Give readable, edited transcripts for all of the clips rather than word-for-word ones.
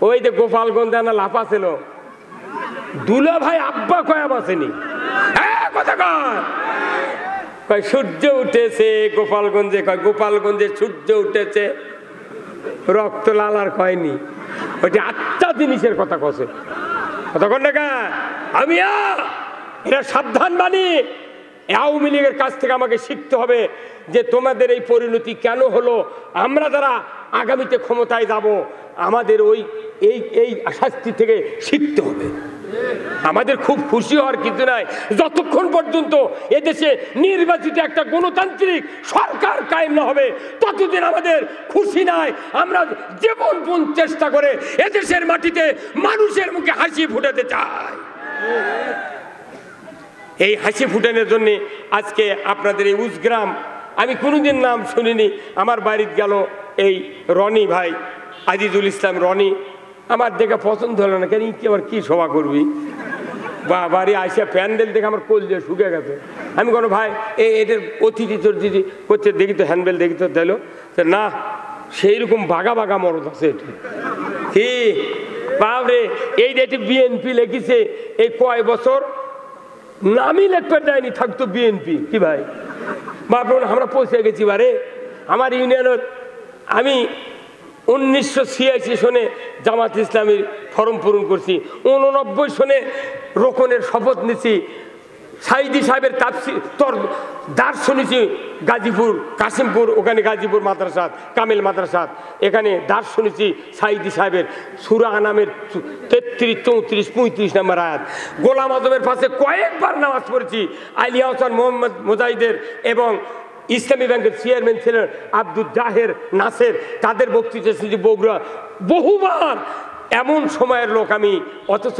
ওই যে গোপালগঞ্জ না লাফা ছিল, দুলা ভাই আব্বা কয়াম আসেনি, কথা কয় সূর্য উঠেছে গোপালগঞ্জে, কয় গোপালগঞ্জে সূর্য উঠেছে, রক্ত লাল আর কয়নি। ওইটা 8টা জিনিসের কথা কছে, কথা কন না। আমি এরা সাবধান বাণী, আওয়ামী লীগের কাছ থেকে আমাকে শিখতে হবে যে তোমাদের এই পরিণতি কেন হলো। আমরা যারা আগামীতে ক্ষমতায় যাব আমাদের ওই এই শাস্তি থেকে শিখতে হবে। আমাদের খুব খুশি হওয়ার কিছু নাই, যতক্ষণ পর্যন্ত এদেশে নির্বাচিত একটা গণতান্ত্রিক সরকার কায়েম না হবে ততদিন আমাদের খুশি নাই। আমরা জীবনপণ চেষ্টা করে এদেশের মাটিতে মানুষের মুখে হাসি ফুটাতে চাই। এই হাসি ফুটানোর জন্য আজকে আপনাদের এই উজগ্রাম, আমি কোনোদিন নাম শুনিনি, আমার বাড়িতে গেল এই রনি ভাই, আজিজুল ইসলাম রনি, আমার দেখে পছন্দ হলো না, কেন কি আবার কি সভা করবি, বা বাড়ি আসে প্যান্ডেল দেখে আমার কোল দিয়ে শুকে গেছে। আমি কোনো ভাই এদের অতিথি চর্চিতি করছে, দেখি তো হ্যান্ডবেল দেখি তো দিল না, সেই রকম বাঘা বাঘা মরদ আছে। এটি কি বাবরে, এই যে বিএনপি লেগেছে, এই কয় বছর নামই লেখতে দেয়নি, থাকতো বিএনপি। কি ভাই বাবর, আমরা পৌঁছে গেছি বারে। আমার ইউনিয়নের আমি 1986 সনে জামাত ইসলামীর ফর্ম পূরণ করছি, 89 সনে রোকনের শপথ নিছি, সাইদি সাহেবের তোর দাস শুনেছি গাজীপুর কাশিমপুর, ওখানে গাজীপুর মাদ্রাসাত কামেল মাদ্রাসাত, এখানে দাস শুনেছি সাইদি সাহেবের সূরা আনামের 33, 34, 35 নম্বর আয়াত। গোলাম আজমের পাশে কয়েকবার নামাজ পড়েছি। আলিয়া হোসেন মোহাম্মদ মুজাহিদের এবং ইসলামী ব্যাংকের চেয়ারম্যান ছিলেন আব্দুল জাহের নাসের, তাদের বক্তৃতা শুনেছি বগুড়া বহুবার। এমন সময়ের লোক আমি, অথচ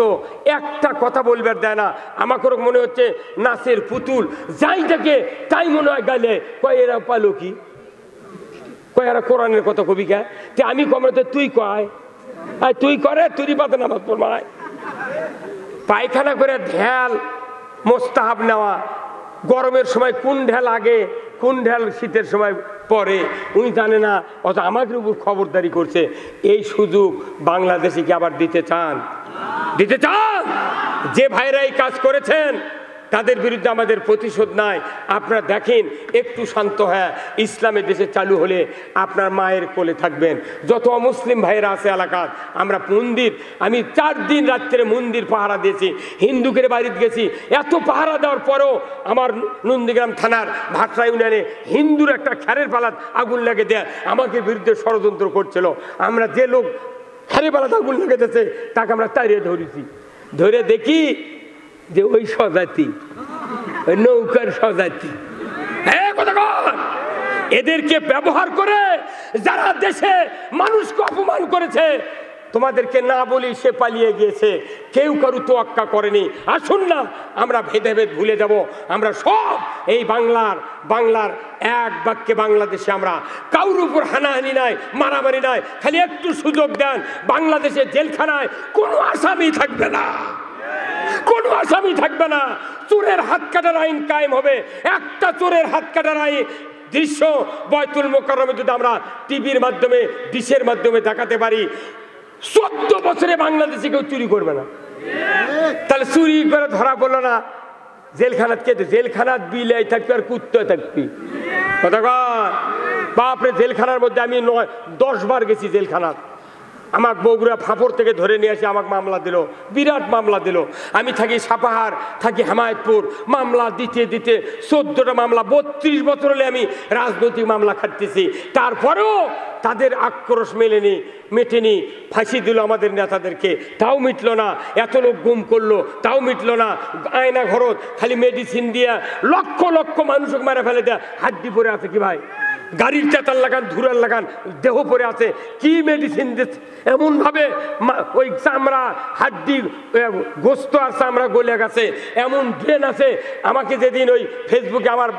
একটা কথা বলবার দেয় না। আমাকে মনে হচ্ছে নাচের পুতুল, যাই থাকে তাই মনে হয় গাইলে কয় এরা পালো কি, কয় এরা কোরআনের কথা কবি কে, আমি কমে তুই কয় তুই করে তুই পাতে নামাজ পড়বায়, পায়খানা করে ঢেল মোস্তাহাব নেওয়া, গরমের সময় কোন ঢেল আগে কোন ঢেল শীতের সময় পরে উনি জানে না, অত আমাদের উপর খবরদারি করছে। এই সুযোগ বাংলাদেশে কি আবার দিতে চান? দিতে চান? যে ভাইরা এই কাজ করেছেন তাদের বিরুদ্ধে আমাদের প্রতিশোধ নাই। আপনারা দেখেন, একটু শান্ত হ্যাঁ, ইসলামের দেশে চালু হলে আপনার মায়ের কোলে থাকবেন। যত অমুসলিম ভাইরা আছে এলাকার, আমরা মন্দির, আমি 4 দিন রাত্রে মন্দির পাহারা দিয়েছি, হিন্দুকের বাড়িতে গেছি, এত পাহারা দেওয়ার পরেও আমার নন্দীগ্রাম থানার ভাটরা ইউনিয়নে হিন্দুর একটা খ্যারের পালাত আগুন লেগে দেয়, আমাকে বিরুদ্ধে ষড়যন্ত্র করছিল। আমরা যে লোক খ্যারের পালাত আগুন লেগে দিয়েছে তাকে আমরা তাড়িয়ে ধরেছি, ধরে দেখি যে ওই স্বজাতি, ওই নৌকার স্বজাতি, এদেরকে ব্যবহার করে যারা দেশে মানুষকে অপমান করেছে, তোমাদেরকে না বলি সে পালিয়ে গিয়েছে, কেউ কারু তোয়াক্কা করেনি। আসুন না আমরা ভেদাভেদ ভুলে যাব, আমরা সব এই বাংলার এক বাক্যে বাংলাদেশে আমরা কারোর উপর হানাহানি নাই, মারামারি নাই। খালি একটু সুযোগ দেন, বাংলাদেশের জেলখানায় কোনো আসামি থাকবে না, কোনো আসামি থাকবে না। চোরের হাত কাটার আইন কায়েম হবে। একটা চোরের হাত কাটার আইন দৃশ্য বয়তুল মোকাররমে যদি আমরা টিভির মাধ্যমে, ডিশের মাধ্যমে দেখাতে পারি, 14 বছরে বাংলাদেশে কেউ চুরি করবে না। তাহলে চুরি করে ধরা পড়লো না, জেলখানাত কে? জেলখানাত বিলাই থাকবি আর কুত্তে থাকবি, কথা কর বাপরে। জেলখানার মধ্যে আমি 9-10 বার গেছি জেলখানাত। আমার বগুড়া ফাঁপড় থেকে ধরে নিয়ে এসে আমাকে মামলা দিল, বিরাট মামলা দিল। আমি থাকি সাপাহার, থাকি হেমায়তপুর, মামলা দিতে দিতে 14টা মামলা, 32 বছর হলে আমি রাজনৈতিক মামলা খাটতেছি। তারপরেও তাদের আক্রোশ মেটেনি, ফাঁসি দিল আমাদের নেতাদেরকে, তাও মিটলো না। এত লোক গুম করলো, তাও মিটলো না। আয়না ঘরত খালি মেডিসিন দিয়া লক্ষ লক্ষ মানুষকে মারা ফেলে দেয়। হাড্ডি পরে আছে কি ভাই, গাড়ির চাতাল লাগান, ধুরার লাগান, দেহ পরে আছে, কি মেডিসিন দিচ্ছে এমন ভাবে ওই চামড়া, হাড্ডি, গোস্ত আর চামড়া গলে গেছে, এমন ড্রেন আছে। আমাকে যেদিন ওই ফেসবুকে আমার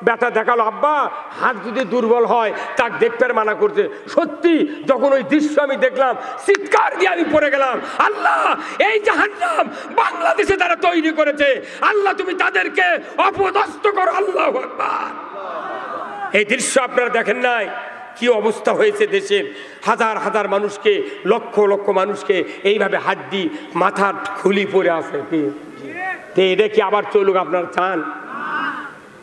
বেটা দেখালো, আব্বা হাত যদি দুর্বল হয় তাকে দেখতে মানা করছে। সত্যি যখন ওই দৃশ্য আমি দেখলাম, চিৎকার দিয়ে আমি পড়ে গেলাম, আল্লাহ এই জাহান্নাম বাংলাদেশে তারা তৈরি করেছে, আল্লাহ তুমি তাদেরকে অপদস্থ করো, আল্লাহু আকবার। এই দৃশ্য আপনারা দেখেন নাই? কি অবস্থা হয়েছে দেশের, হাজার হাজার মানুষকে, লক্ষ লক্ষ মানুষকে এইভাবে হাড্ডি মাথার খুলি পড়ে আছে কি, এটা কি আবার চলুক আপনারা চান?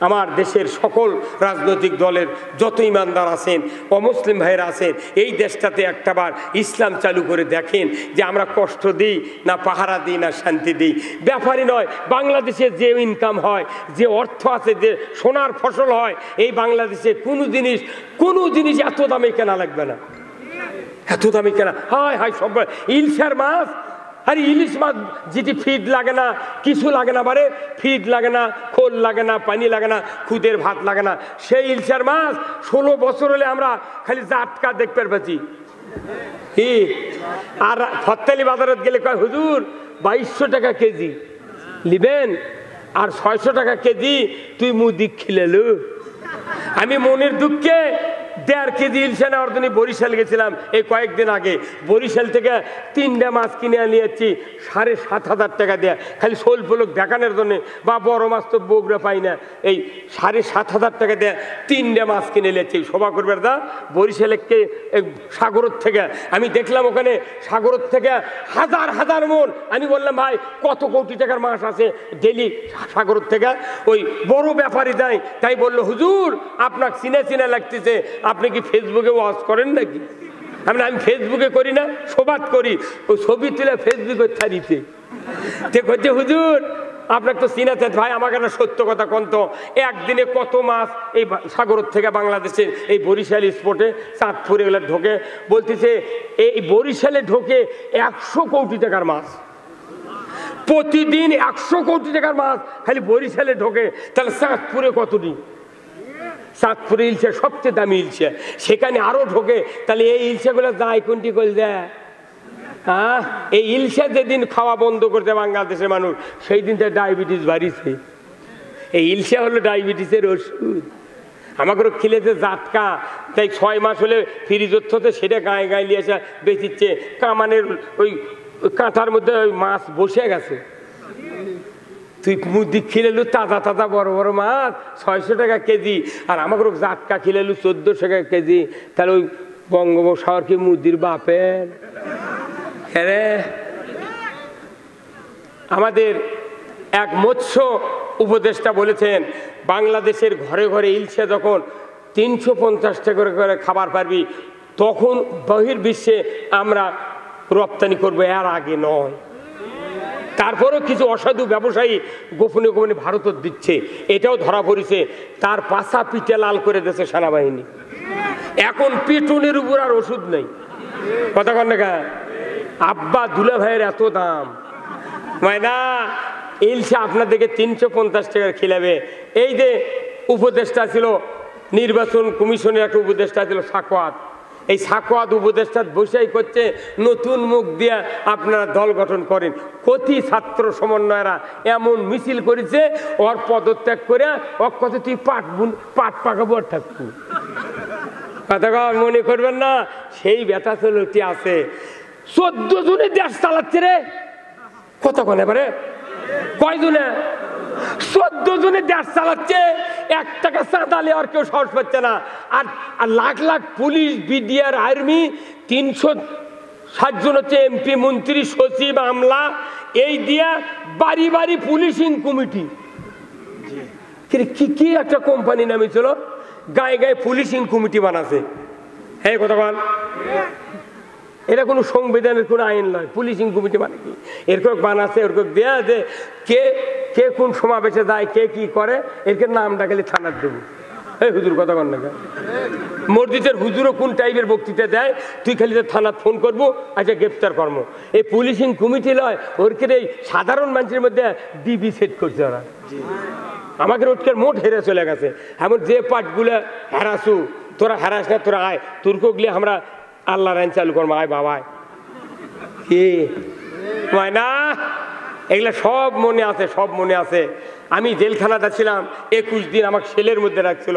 আমার দেশের সকল রাজনৈতিক দলের যত ইমানদার আছেন, অমুসলিম ভাইয়েরা আছেন, এই দেশটাতে একটাবার ইসলাম চালু করে দেখেন যে আমরা কষ্ট দিই না পাহারা দিই না শান্তি দিই। ব্যাপারই নয়, বাংলাদেশে যে ইনকাম হয়, যে অর্থ আছে, যে সোনার ফসল হয়, এই বাংলাদেশে কোনো জিনিস এত দামে কেনা লাগবে না, এত দামে কেনা। হায় হায়, সব ইলশার মাছ, আরে ইলিশ মাছ যেটি ফিড লাগে না, কিছু লাগে না, বারে ফিড লাগে না, খোল লাগে না, পানি লাগে না, খুদের ভাত লাগে না, সেই ইলশার মাছ 16 বছর হলে আমরা খালি জাটকা দেখতে পাচ্ছি কি। আর ফত্তালি বাজারত গেলে কয় হুজুর 2200 টাকা কেজি লিবেন আর 600 টাকা কেজি, তুই মুদি খিলেলু। আমি মনের দুঃখে 1.5 কেজি ইলশা নেওয়ার জন্য বরিশাল গেছিলাম এই কয়েকদিন আগে। বরিশাল থেকে 3টা মাছ কিনে নিয়েছি 7,500 টাকা দিয়ে, খালি শোল ফলক দেখানোর জন্য, বা বড় মাছ তো বগুড়া পাই না, এই 7,500 টাকা দিয়ে 3টা মাছ কিনে নিয়েছি। শোভা করবে দা বরিশালকে সাগরের থেকে আমি দেখলাম, ওখানে সাগরের থেকে হাজার হাজার মন। আমি বললাম ভাই কত কোটি টাকার মাছ আছে ডেলি সাগরের থেকে? ওই বড় ব্যাপারী দেয়, তাই বললো হুজুর আপনাকে চিনা লাগতেছে, আপনি কি ফেসবুকে ওয়াচ করেন নাকি? আমি ফেসবুকে করি না, সোবাদ করি, ওই ছবি তুলে ফেসবুকে ছাড়িতে হচ্ছে হুজুর আপনাকে তো চিনাতে। ভাই আমাকে একটা সত্য কথা কোন তো, একদিনে কত মাছ এই সাগরের থেকে বাংলাদেশের এই বরিশাল স্পটে চাঁদপুরে এগুলো ঢোকে? বলতেছে এই বরিশালে ঢোকে 100 কোটি টাকার মাছ প্রতিদিন, 100 কোটি টাকার মাছ খালি বরিশালে ঢোকে। তাহলে চাঁদপুরে কতদিন? চাঁদপুরে ইলশা সবচেয়ে দামি ইলশা, সেখানে আরো ঢোকে। তাহলে এই ইলশাগুলো যায় কোনটি করে দেয়? হ্যাঁ, এই ইলশা যেদিন খাওয়া বন্ধ করতে বাংলাদেশের মানুষ, সেই দিনটা ডায়াবেটিস বাড়িছে। এই ইলশা হলো ডায়াবেটিসের ওষুধ। আমাকে খিলেছে জাটকা, তাই 6 মাস হলে ফ্রিজের থেকে সেটা গায়ে গায়ে নিয়ে আসা বেচিচ্ছে। কামানের ওই কাঁটার মধ্যে ওই মাছ বসে গেছে, তুই মুদি খিলেলু তাজা তাজা বড় বড় মাছ 600 টাকা কেজি, আর আমাকে জাটকা খিলেলু 1400 টাকা কেজি। তাহলে ওই বঙ্গোপসাগর কি মুদির বাপের? হ্যাঁ, আমাদের এক মৎস্য উপদেষ্টা বলেছেন বাংলাদেশের ঘরে ঘরে ইলশা যখন 350 টাকা করে খাবার পারবি, তখন বহির্বিশ্বে আমরা রপ্তানি করবো, এর আগে নয়। তারপরেও কিছু অসাধু ব্যবসায়ী গোপনে গোপনে ভারতত দিচ্ছে, এটাও ধরা পড়েছে। তার পাশা পিঠে লাল করে দিয়েছে সেনাবাহিনী। এখন পেটনের উপর আর ওষুধ নেই, কথা কন না? আব্বা দুলা ভাইয়ের এত দাম, না ইলশা আপনাদেরকে 350 টাকার খিলাবে। এই যে উপদেষ্টা ছিল, নির্বাচন কমিশনের একটা উপদেষ্টা ছিল সাকওয়াত, এই সাকওয়াত উপদেষ্টা বসেই করছে নতুন মুখ দিয়ে আপনারা দল গঠন করেন। কতি ছাত্র সমন্বয়রা এমন মিছিল করেছে, ওর পদত্যাগ করে ওর কথা তুই পাট পাকাবো আর থাকবো, কথা মনে করবেন না। সেই ব্যথা চলতি আছে। 14 জনে দেশ চালাচ্ছে রে, কতক্ষণ এবারে কয়জনে? 14 জনে দেশ চালাচ্ছে, 1 টাকা চাঁদালে আর কেউ সাহস পাচ্ছে না। আর lakh lakh police, BDR, army, 360 জন হচ্ছে এমপি, মন্ত্রী, সচিব, আমলা, এই দিয়া বাড়ি বাড়ি পুলিশিং কমিটি। কি একটা কোম্পানি নামে ছিল, গায়ে গায়ে পুলিশিং কমিটি বানাছে। হ্যাঁ কথা বল, এটা কোনো সংবিধানের কোনো আইন নয়। পুলিশিং কমিটি মানে কি? এরকম বানাচ্ছে, এরকম দেয়া যে কে কে কোন সমাবেশে যায়, কে কি করে, এরকম নামটা খালি থানার দেবো। এই হুজুর কথা কন না, মসজিদের হুজুরও কোন টাইপের বক্তৃতা দেয়, তুই খালি থানার ফোন করবো, আচ্ছা গ্রেপ্তার কর্ম। এই পুলিশিং কমিটি লয়, ওরকে এই সাধারণ মানুষের মধ্যে ডিবি সেট করছে ওরা। আমাদের ওটকের মোট হেরে চলে গেছে। এমন যে পাটগুলো হেরাসু, তোরা হেরাস না, তোরা আয়, তুর্কগুলি আমরা আল্লাহ রাইন চালু করবো, আয় বাবায় কি না, এগুলা সব মনে আছে, সব মনে আছে। আমি জেলখানাতে ছিলাম 21 দিন, আমাকে সেলের মধ্যে রাখছিল।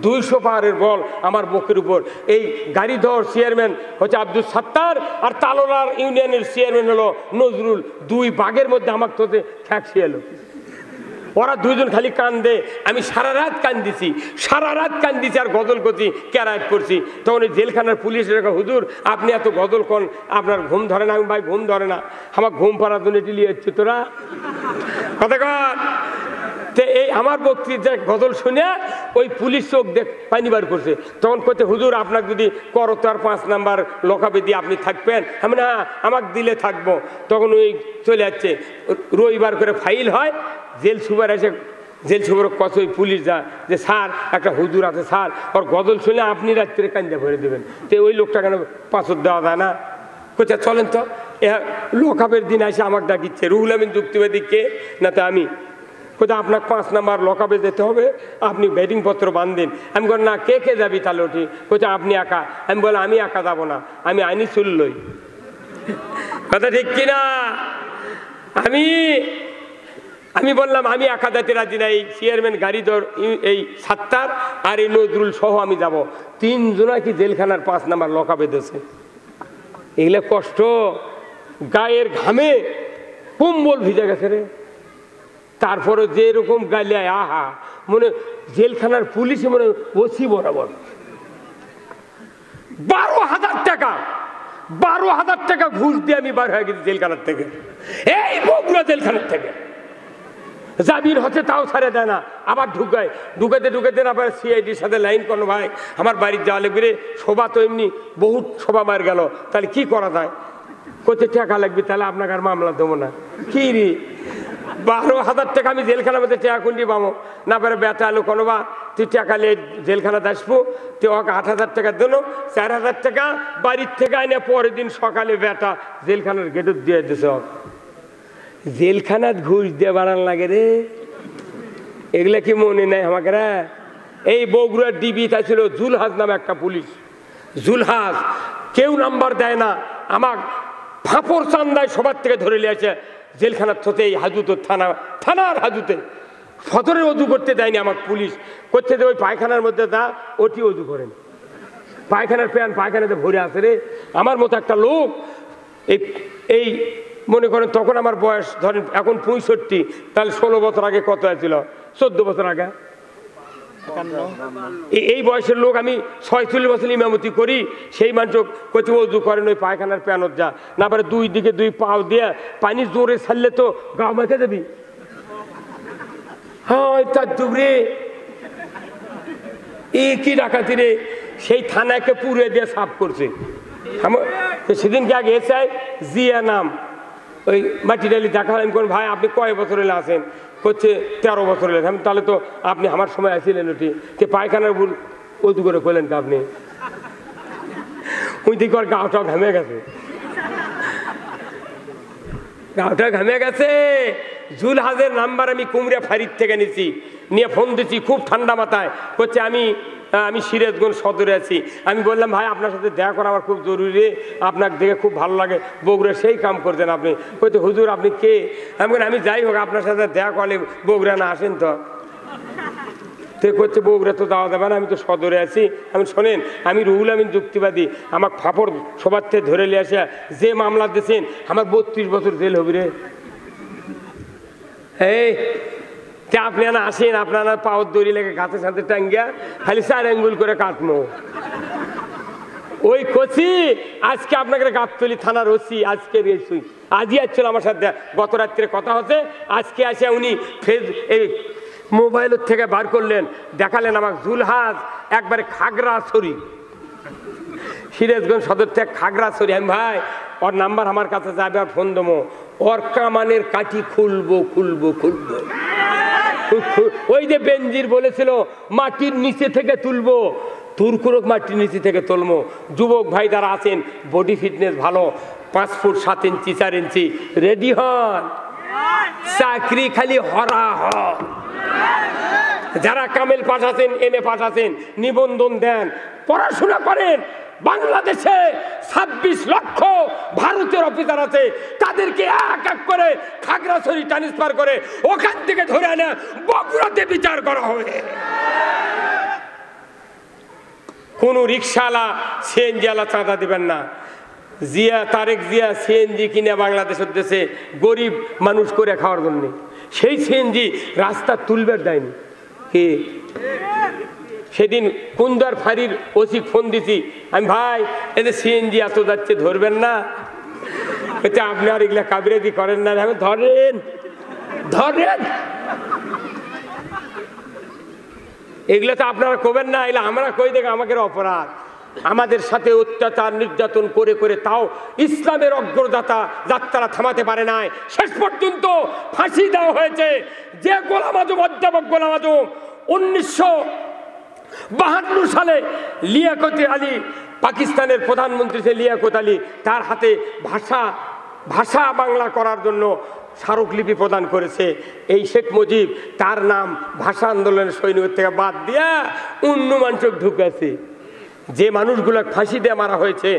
200 পাহাড়ের বল আমার বুকের উপর। এই গাড়ি ধর চেয়ারম্যান হচ্ছে আব্দুল সাত্তার, আর তালোলার ইউনিয়নের চেয়ারম্যান হলো নজরুল। 2 বাঘের মধ্যে আমাকে তোতে ঠ্যাকসি এলো। ওরা দুইজন খালি কান্দে, আমি সারা রাত কান্দিছি আর গজল করছি, ক্যারাইট করছি। তখন ওই জেলখানার পুলিশের হুজুর আপনি এত গজল কন, আপনার ঘুম ধরে না? আমি ভাই ঘুম ধরে না, আমার ঘুম পাড়ার জন্য টিলিয়ে যাচ্ছে তোরা কথা কন। তো এই আমার বক্তৃতা গজল শুনে ওই পুলিশ চোখ পানি বার করছে। তখন করতে হুজুর আপনাকে যদি করতার 5 নাম্বার লকাপে দিয়ে আপনি থাকবেন? আমি না, আমাকে দিলে থাকবো। তখন ওই চলে যাচ্ছে, রবিবার করে ফাইল হয়, জেল সুপার এসে জেল সুপার কত ওই পুলিশ যা যে স্যার একটা হুজুর আছে স্যার, ওর গজল শুনে আপনি রাত্রে কান্দা ভরে দেবেন। তো ওই লোকটা কেন পাথর দেওয়া যায় না? কোথায় চলেন তো, লকআপের দিন এসে আমাকে ডাকিচ্ছে, রুহুল আমিন যুক্তিবাদী কে না? তো আমি কোথায় আপনাকে 5 নাম্বার লকআপে যেতে হবে, আপনি ব্যাটিং পত্র বাঁধেন। আমি বল না, কে কে যাবি তাহলে? ওটি কোথায় আপনি একা? আমি বললাম আমি একা যাবো না, আমি আইনি চুল্লই। কথা ঠিক কিনা? আমি বললাম আমি একা যেতে রাজি না, এই চেয়ারম্যান গাড়িধর, এই সাত্তার আর এই নজরুল সহ আমি যাব। 3 জনা কি জেলখানার 5 নাম্বার লকআপে দিয়েছে। এগুলো কষ্ট, গায়ের ঘামে কম্বল ভিজে গেছে রে। তারপরে যেরকম গালিয়ায় আহা, মনে জেলখানার পুলিশে মনে ওসি বরাবর। 12,000 টাকা ঘুষ দিয়ে আমি বার হয়ে গেছি জেলখানার থেকে, এই বগুড়া জেলখানার থেকে। জামিন হচ্ছে তাও ছাড়ে দেয় না, আবার ঢুকাতে আবার সিআইডির সাথে লাইন করো, ভাই আমার বাড়ির যাওয়া লাগবে রে, শোভা তো এমনি বহুত শোভা মার গেল, তাহলে কি করা যায়? কোথায় টাকা লাগবে, তাহলে আপনাকে আর মামলা দেবো না। কি রে 12,000 টাকা আমি জেলখানার মধ্যে টাকা কুন্ডি পাবো না? পারে বেটা আলো কোনো বা তুই টাকা নিয়ে জেলখানাতে আসবো, তুই ওকে 8,000 টাকা দেন, 4,000 টাকা বাড়ির থেকে আইনে পরের দিন সকালে বেটা জেলখানার গেটত দিয়ে দিস। জেলখানাত ঘুষ দিয়ে বাড়ান লাগে রে, এগুলা কি মনে নাই আমাকে? এই বগুড়ার ডিবি তা ছিল জুলহাজ নামে একটা পুলিশ, জুলহাজ কেউ নাম্বার দেয় না, আমার ফাঁপড় চান্দায় সবার থেকে ধরে নিয়ে আসে জেলখানার থতে, এই হাজুত থানার হাজুতে ফতরে অজু করতে দেয়নি আমার পুলিশ, করতে দেয় ওই পায়খানার মধ্যে যা ওটি অজু করেন, পায়খানার প্যান পায়খানাতে ভরে আসে রে। আমার মতো একটা লোক, এই মনে করেন তখন আমার বয়স ধরেন এখন 65, তাহলে 16 বছর আগে কত আছিল? 14 বছর আগে এই বয়সের লোক আমি 46 বছর ইমামতি করি, সেই মানুষ কোথাও অজু করেন ওই পায়খানার প্যানত যা না পারে, 2 দিকে 2 পাও দিয়ে পানি জোরে ছাড়লে তো গা মেখে দেবি। হ্যাঁ তার দুবরে কি ডাকাতি রে, সেই থানাকে পুড়ে দিয়ে সাফ করছে। সেদিনকে আগে এসে জিয়া নাম ওই মাটি ডালি দেখা হলেন, কোন ভাই আপনি কয় বছর এলে আসেন? করছে 13 বছর এলেন। আমি তাহলে তো আপনি আমার সময় আসিলেন, ওটি কে পায়খানার ভুল অজু করে করলেন তা আপনি? ওই দিকে গাওটা ঘামে গেছে, জুলহাজের নাম্বার আমি কুমড়া ফাঁড়ির থেকে নিছি, নিয়ে ফোন দিচ্ছি খুব ঠান্ডা মাথায়, করছে আমি সিরাজগঞ্জ সদরে আছি। আমি বললাম ভাই আপনার সাথে দেখা করা আমার খুব জরুরি, আপনাকে দেখে খুব ভালো লাগে, বগুড়া সেই কাম করছেন আপনি? কইতে হুজুর আপনি কে? আমি বলি আমি যাই হোক আপনার সাথে দেখা করলে বগুড়া না আসেন তো? করছে বগুড়া তো যাওয়া যাবে না, আমি তো সদরে আছি। আমি শোনেন, আমি রুহুল আমিন যুক্তিবাদী, আমার ফাপড় সবার থেকে ধরে নিয়ে আসে যে মামলা দিয়েছেন আমার 32 বছর জেল হবে রে। এই আপনি না আসেন, আপনার পাওয়ার দড়ি লেগে গাছের সাথে টাঙ্গিয়া খালি 4 আঙ্গুল করে কাটমো। ওই কচি আজকে আপনাকে গাবতলি থানার ওসি আজকে আজই আসছিল আমার সাথে, গত রাত্রে কথা হচ্ছে, আজকে আসে উনি এই মোবাইলের থেকে বার করলেন, দেখালেন আমার জুলহাজ একবারে খাগড়াছড়ি, সিরাজগঞ্জ সদর থেকে খাগড়াছড়ি। আমি ভাই ওর নাম্বার আমার কাছে যাবে, আর ফোন দেবো, ওর কামানের কাঠি খুলবো। ওই যে বেনজির বলেছিল মাটির নিচে থেকে তুলবো, তুরকুরক মাটির নিচে থেকে তুলবো। যুবক ভাই যারা আছেন বডি ফিটনেস ভালো, 5 ফুট 7 ইঞ্চি 4 ইঞ্চি, রেডি হন, চাকরি খালি হরা হন। যারা কামেল পাস আছেন, MA পাস আছেন, নিবন্ধন দেন, পড়াশোনা করেন। বাংলাদেশে 26 লক্ষ ভারতের অফিসার আছে, তাদেরকে এক এক করে খাগড়াছড়ি ট্রান্সফার করে ওখান থেকে ধরে আনে বগুড়াতে বিচার করা হবে। কোন রিক্সাওয়ালা সিএনজিওয়ালা চাঁদা দিবেন না। জিয়া, তারেক জিয়া সিএনজি কিনে বাংলাদেশের দেশে গরিব মানুষ করে খাওয়ার জন্য, সেই সিএনজি রাস্তা তুলবার দেয়নি কি। সেদিন কুন্দার ফাঁড়ির ওসি ফোন দিছি আমি, ভাই এদের সিএনজি এত যাচ্ছে ধরবেন না? আপনি আর এগুলা কাবিরাজি করেন না? আমি ধরেন ধরেন, এগুলো তো আপনারা করবেন না, এগুলো আমরা কই দেখে আমাদের অপরাধ। আমাদের সাথে অত্যাচার নির্যাতন করে করে তাও ইসলামের অগ্রযাত্রা যাত্রা থামাতে পারে নাই। শেষ পর্যন্ত ফাঁসি দেওয়া হয়েছে যে গোলাম আজম, অধ্যাপক গোলাম আজম 1952 সালে লিয়াকত আলী, পাকিস্তানের প্রধানমন্ত্রী সে লিয়াকত আলী, তার হাতে ভাষা বাংলা করার জন্য স্মারকলিপি প্রদান করেছে। এই শেখ মুজিব তার নাম ভাষা আন্দোলনের সৈনিক থেকে বাদ দিয়া অন্য মানুষ ঢুকেছে। যে মানুষগুলো ফাঁসি দিয়ে মারা হয়েছে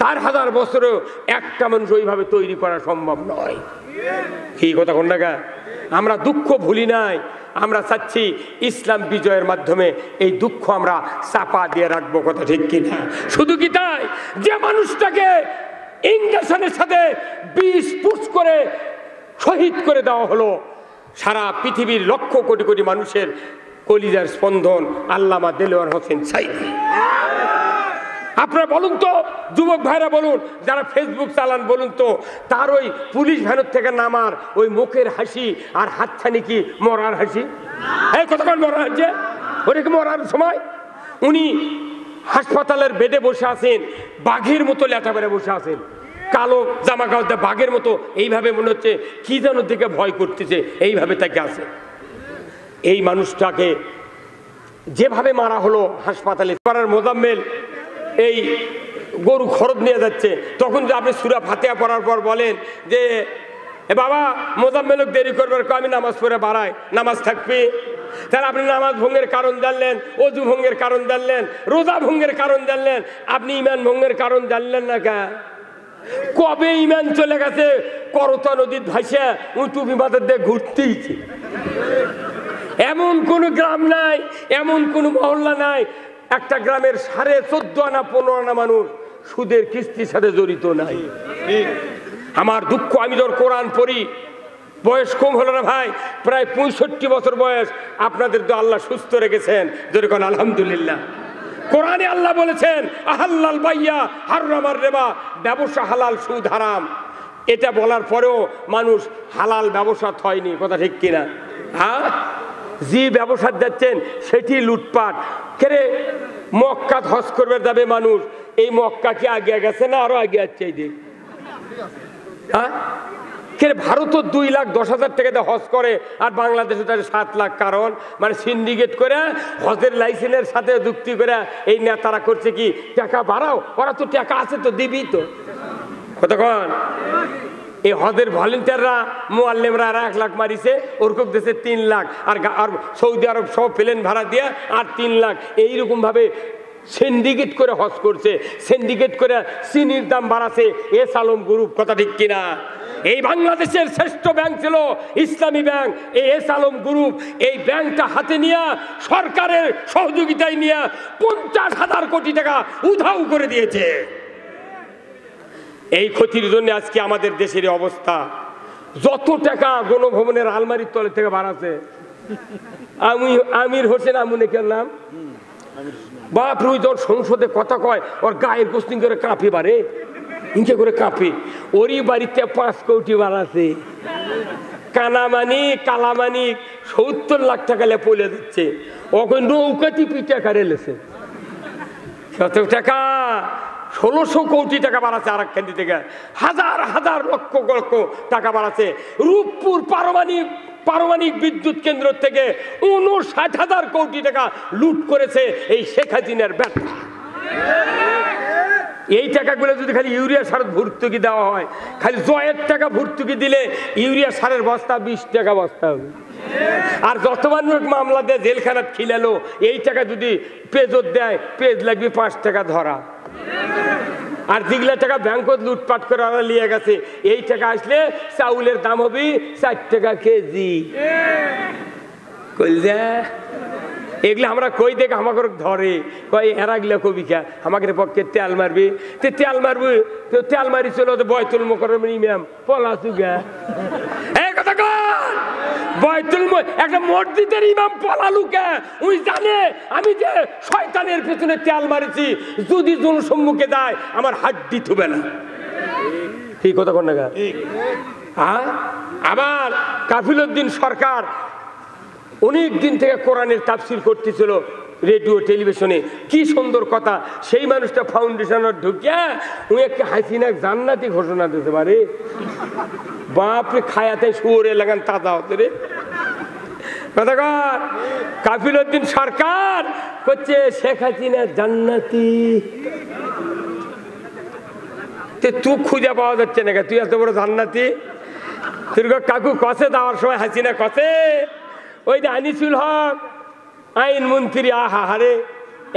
4000 বছরেও একটা মানুষ ওইভাবে তৈরি করা সম্ভব নয়। কি কথা কোন টাকা? আমরা দুঃখ ভুলি নাই, আমরা চাচ্ছি ইসলাম বিজয়ের মাধ্যমে এই দুঃখ আমরা চাপা দিয়ে রাখবো। কথা ঠিক কিনা? শুধু কি তাই, যে মানুষটাকে ইংরেজের সাথে 20 পুশ করে শহীদ করে দেওয়া হলো, সারা পৃথিবীর লক্ষ কোটি কোটি মানুষের কলিজার স্পন্দন আল্লামা দেলোয়ার হোসেন সাইদি। আপনারা বলুন তো, যুবক ভাইরা বলুন, যারা ফেসবুক চালান বলুন তো, তার ওই পুলিশ ভ্যানের থেকে নামার ওই মুখের হাসি আর হাতছানি কি মরার হাসি? এই কতক্ষণ মরা হচ্ছে, ওটা কি মরার সময়? উনি হাসপাতালের বেডে বসে আছেন, বাঘের মতো লেটা বেড়ে বসে আছেন, কালো জামা কাপড় বাঘের মতো, এইভাবে মনে হচ্ছে কি যেন দিকে ভয় করতেছে, এইভাবে তাকে আছে। এই মানুষটাকে যেভাবে মারা হলো হাসপাতালে, পাড়ার মোজাম্মেল এই গরু খরচ নিয়ে যাচ্ছে, তখন যে আপনি সূরা ফাতিহা পড়ার পর বলেন যে এ বাবা মোজাম্মেলক দেরি করবার, আমি নামাজ পড়ে বাড়াই, নামাজ থাকবে। তাহলে আপনি নামাজ ভঙ্গের কারণ জানলেন, অজু ভঙ্গের কারণ জানলেন, রোজা ভঙ্গের কারণ জানলেন, আপনি ইমান ভঙ্গের কারণ জানলেন না কে? কবে ইমান চলে গেছে করতা নদীর ভাসা টুপি মাথার দিয়ে ঘুরতেইছে। এমন কোন গ্রাম নাই, এমন কোন মহল্লা নাই, একটা গ্রামের 14.5 আনা 15 আনা মানুষ সুদের কিস্তির সাথে জড়িত নাই। আমার দুঃখ, আমি যখন কোরআন পড়ি, বয়স কম হলো না ভাই, প্রায় 65 বছর বয়স। আপনাদের তো আল্লাহ সুস্থ রেখেছেন, যেরকম আলহামদুলিল্লাহ। কোরআনে আল্লাহ বলেছেন আহাল্লাল বাইয়া হারামার রিবা, ব্যবসা হালাল সুদ হারাম। এটা বলার পরেও মানুষ হালাল ব্যবসা হয়নি। কথা ঠিক কিনা? হ্যাঁ, যে ব্যবসা যাচ্ছেন সেটি লুটপাট। কেরে মক্কা হজ করবে যাবে মানুষ, এই মক্কা কি আগে গেছে না আরো আগে যাচ্ছে? এই দিক হ্যাঁ, কেরে ভারত 2,10,000 টাকা দিয়ে হজ করে আর বাংলাদেশে তার 7 লাখ। কারণ মানে সিন্ডিকেট করে হজের লাইসেন্সের সাথে যুক্তি করে এই নেতারা করছে কি, টাকা বাড়াও, ওরা তো টাকা আছে তো দিবি তো। কতক্ষণ এই হজের ভলেন্টিয়াররা মুআল্লিমরা 1 লাখ মারিছে, ওরকম দেশে 3 লাখ, আর সৌদি আরব সব প্লেন ভাড়া দিয়ে আর 3 লাখ। এইরকম ভাবে সিন্ডিকেট করে হজ করছে, সিন্ডিকেট করে চিনির দাম বাড়াছে এস আলম গ্রুপ। কথা ঠিক কিনা? এই বাংলাদেশের শ্রেষ্ঠ ব্যাংক ছিল ইসলামী ব্যাংক, এই এস আলম গ্রুপ এই ব্যাংকটা হাতে নিয়ে সরকারের সহযোগিতায় নিয়ে 50,000 কোটি টাকা উধাও করে দিয়েছে। এই ক্ষতির জন্য আজকে আমাদের দেশের অবস্থা। যত টাকা গণভবনের আলমারির তলে থেকে বাড়াছে, আমির হোসেন আমুনেকের নাম, বাপ রুই যখন সংসদে কথা কয় ওর গায়ের গোস্তিং করে কাঁপে, বারে ইনকে করে কাঁপে। ওরই বাড়িতে 5 কোটি বাড়াছে। কালামানি 70 লাখ টাকা পলে দিচ্ছে, ওকে নৌকাতি পিঠা কারে লেছে। কত টাকা? 1600 কোটি টাকা বাড়াচ্ছে। আর একখান থেকে হাজার হাজার লক্ষ লক্ষ টাকা বাড়াচ্ছে। রূপপুর পারমাণবিক বিদ্যুৎ কেন্দ্র থেকে 59,000 কোটি টাকা লুট করেছে এই শেখ হাসিনার ব্যাটা। এই টাকাগুলো যদি খালি ইউরিয়া সার ভর্তুকি দেওয়া হয়, খালি জয়ের টাকা ভর্তুকি দিলে ইউরিয়া সারের বস্তা 20 টাকা বস্তা হবে। আর যত মানুষ মামলা দিয়ে জেলখানাত খিলালো, এই টাকা যদি পেজত দেয়, পেজ লাগবে 5 টাকা ধরা। আর যেগুলা টাকা ব্যাংকত লুটপাট করে ওরা নিয়ে গেছে, এই টাকা আসলে চাউলের দাম হবে 4 টাকা কেজি। এগুলো আমরা কই দেখে আমাকে ধরে কয় এরাগুলা কবিকা আমাকে পক্ষে তেল মারবি তেল মারবি তো তেল মারি চলো তো বয়তুল মোকররমের ইমাম পলাচুগা এই কথা কর বয়তুল একটা মসজিদের ইমাম পলালুকা উনি জানে আমি যে শয়তানের পেছনে তেল মারিছি যদি জনসম্মুখে যায় আমার হাড্ডি থুবে না ঠিক কথা কর না গা হ্যাঁ আবার কাফিলউদ্দিন সরকার অনেক দিন থেকে কোরআনের তাফসীর করতেছিল রেডিও টেলিভিশনে কি সুন্দর কথা সেই মানুষটা ফাউন্ডেশনের ঢুকিয়া উনি একটা হাসিনা জান্নাতি ঘোষণা দিতে পারে বাপরে খায়াতে শুয়োরে লাগান তাজা হতে রে কথা কর কাফিলউদ্দিন সরকার করছে শেখ হাসিনা জান্নাতি তুই খুঁজে পাওয়া যাচ্ছে না তুই এত বড় জান্নাতি তোর কাকু কষে দেওয়ার সময় হাসিনা কষে ওই যে আনিসুল হক আইন মন্ত্রী আহা হারে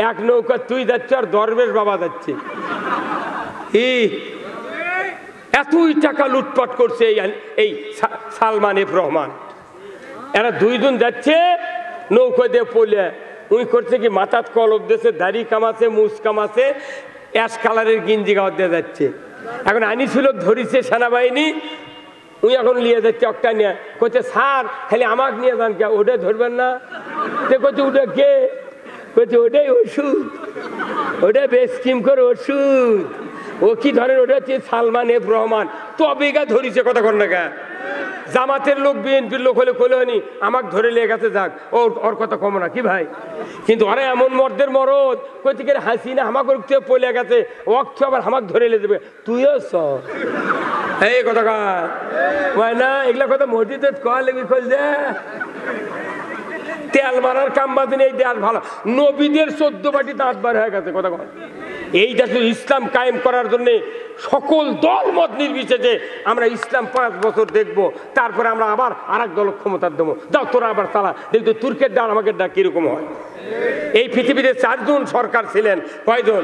এক নৌকা তুই যাচ্ছ আর দরবেশ বাবা যাচ্ছে এতই টাকা লুটপাট করছে এই সালমান এফ রহমান এরা দুইজন যাচ্ছে নৌকা দিয়ে পড়লে উনি করছে কি মাথাত কলব দিয়েছে দাড়ি কামাছে মুছ কামাছে অ্যাশ কালারের গিঞ্জি গাওয়া দিয়ে যাচ্ছে এখন আনিসুল হক ধরিছে সেনাবাহিনী উনি এখন নিয়ে যাচ্ছে একটা নিয়ে করছে স্যার খালি আমাকে নিয়ে যান কে ওটা ধরবেন না করছে ওটা কে করছে ওটাই ওষুধ ওটা বেশ স্কিম করে ওষুধ ও কি ধরেন ওটা হচ্ছে সালমান এফ রহমান তবে গা ধরিছে কথা কর না গা জামাতের লোক বিএনপির লোক হলে কলে হয়নি আমাকে ধরে লেগে গেছে যাক ওর কথা কম না কি ভাই কিন্তু ওরা এমন মর্দের মরদ কইতে গেলে হাসিনা আমাকে পলে গেছে অক্ষ আবার আমাকে ধরে লে দেবে তুইও সব এই কথা কয় না এগুলা কথা মসজিদে কয় লেগে খোঁজ দে তেল মারার কাম বাদিন এই দেয়াল ভালো নবীদের 14 বাটি দাঁত বার হয়ে গেছে কথা কয় এইটা শুধু ইসলাম কায়েম করার জন্য সকল দল মত নির্বিশেষে আমরা ইসলাম 5 বছর দেখবো তারপরে আমরা আবার আরেক দল ক্ষমতার দেবো দাও তোরা আবার তালা দেখতো তুর্কের ডাল আমাকে ডাক কিরকম হয় এই পৃথিবীতে 4 জন সরকার ছিলেন কয়জন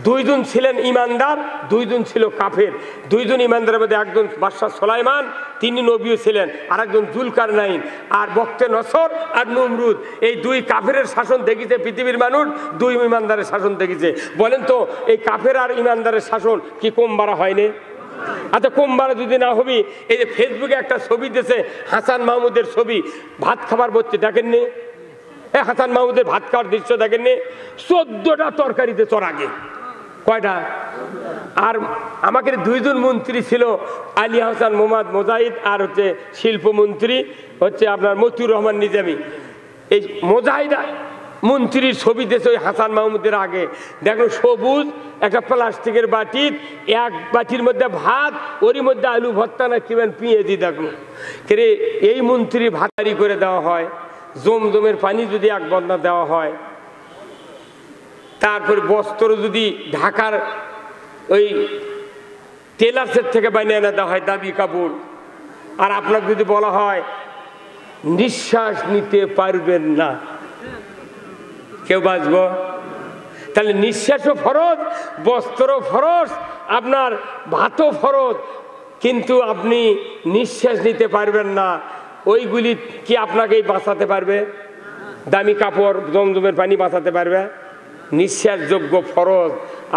2 জন ছিলেন ইমানদার 2 জন ছিল কাফের 2 জন ইমানদারের মধ্যে একজন বাদশাহ সুলাইমান তিনি নবীও ছিলেন আর একজন জুলকারনাইন আর বক্তে নসর আর নমরুদ এই 2 কাফেরের শাসন দেখিছে পৃথিবীর মানুষ 2 ইমানদারের শাসন দেখিছে বলেন তো এই কাফের আর ইমানদারের শাসন কি কম বাড়া হয়নি আচ্ছা কম বাড়া যদি না হবি এই যে ফেসবুকে একটা ছবি দিয়েছে হাসান মাহমুদের ছবি ভাত খাবার বলছে দেখেননি হাসান মাহমুদের ভাত খাওয়ার দৃশ্য দেখেননি 14টা তরকারিতে চর আগে কয়টা আর আমাকে 2 জন মন্ত্রী ছিল আলী হাসান মোহাম্মদ মোজাহিদ আর হচ্ছে শিল্পমন্ত্রী হচ্ছে আপনার মতিউর রহমান নিজামী এই মোজাহিদ মন্ত্রীর ছবি দিয়েছে ওই হাসান মাহমুদের আগে দেখো সবুজ একটা প্লাস্টিকের বাটি এক বাটির মধ্যে ভাত ওরই মধ্যে আলু ভর্তা না কিবেন পেঁয়াজি দেখো কে এই মন্ত্রী ভাতারি করে দেওয়া হয় জমজমের পানি যদি 1 বন্যা দেওয়া হয় তারপরে বস্ত্র যদি ঢাকার ওই টেলার্সের থেকে বানিয়ে এনে দেওয়া হয় দাবি কাপড় আর আপনাকে যদি বলা হয় নিঃশ্বাস নিতে পারবেন না কেউ বাঁচব তাহলে নিঃশ্বাসও ফরজ বস্ত্র ফরজ আপনার ভাতও ফরজ কিন্তু আপনি নিঃশ্বাস নিতে পারবেন না ওইগুলি কি আপনাকেই বাঁচাতে পারবে দামি কাপড় জমজমের পানি বাঁচাতে পারবে নিঃশ্বাসযোগ্য ফরজ